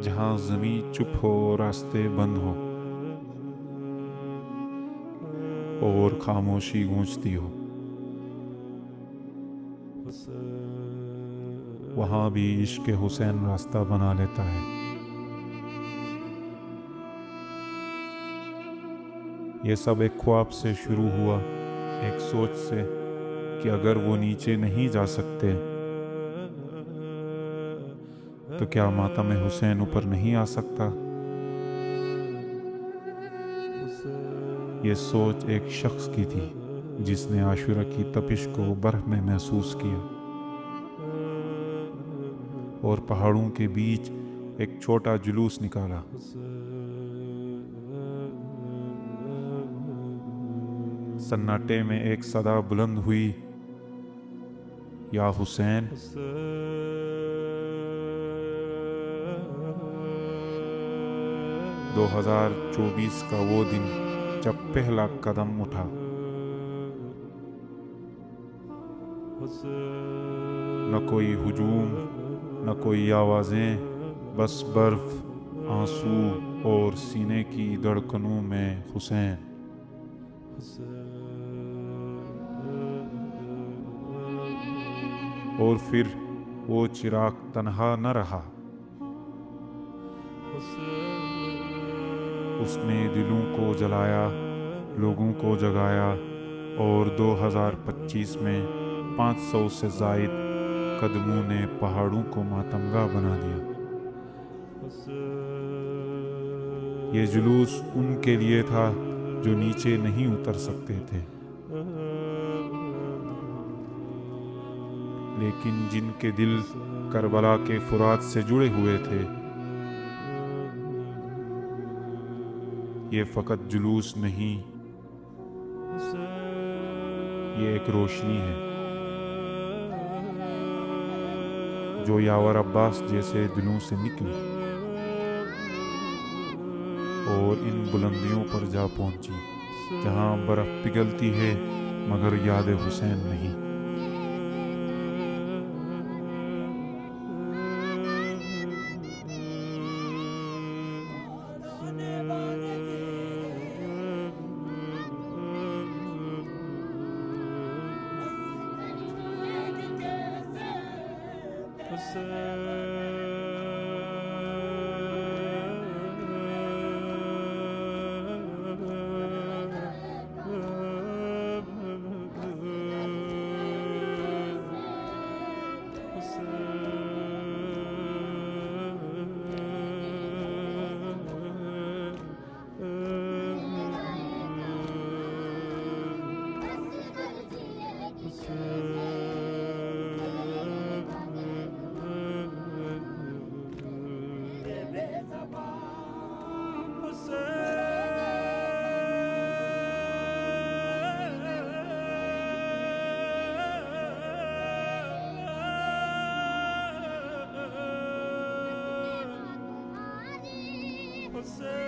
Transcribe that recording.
جہاں زمین چپ ہو، راستے بند ہو اور خاموشی گونجتی ہو، وہاں بھی عشق حسین راستہ بنا لیتا ہے۔ یہ سب ایک خواب سے شروع ہوا، ایک سوچ سے کہ اگر وہ نیچے نہیں جا سکتے تو کیا ماتم حسین اوپر نہیں آ سکتا؟ یہ سوچ ایک شخص کی تھی جس نے عاشورہ کی تپش کو برف میں محسوس کیا اور پہاڑوں کے بیچ ایک چھوٹا جلوس نکالا۔ سناٹے میں ایک صدا بلند ہوئی، یا حسین! 2024 کا وہ دن جب پہلا قدم اٹھا، نہ کوئی ہجوم، نہ کوئی آوازیں، بس برف، آنسو اور سینے کی دھڑکنوں میں حسین۔ اور پھر وہ چراغ تنہا نہ رہا، اس نے دلوں کو جلایا، لوگوں کو جگایا، اور 2025 میں 500 سے زائد قدموں نے پہاڑوں کو ماتمگاہ بنا دیا۔ یہ جلوس ان کے لیے تھا جو نیچے نہیں اتر سکتے تھے، لیکن جن کے دل کربلا کے فرات سے جڑے ہوئے تھے۔ یہ فقط جلوس نہیں، یہ ایک روشنی ہے جو یاور عباس جیسے دلوں سے نکلی اور ان بلندیوں پر جا پہنچی جہاں برف پگھلتی ہے مگر یاد حسین نہیں۔ Jose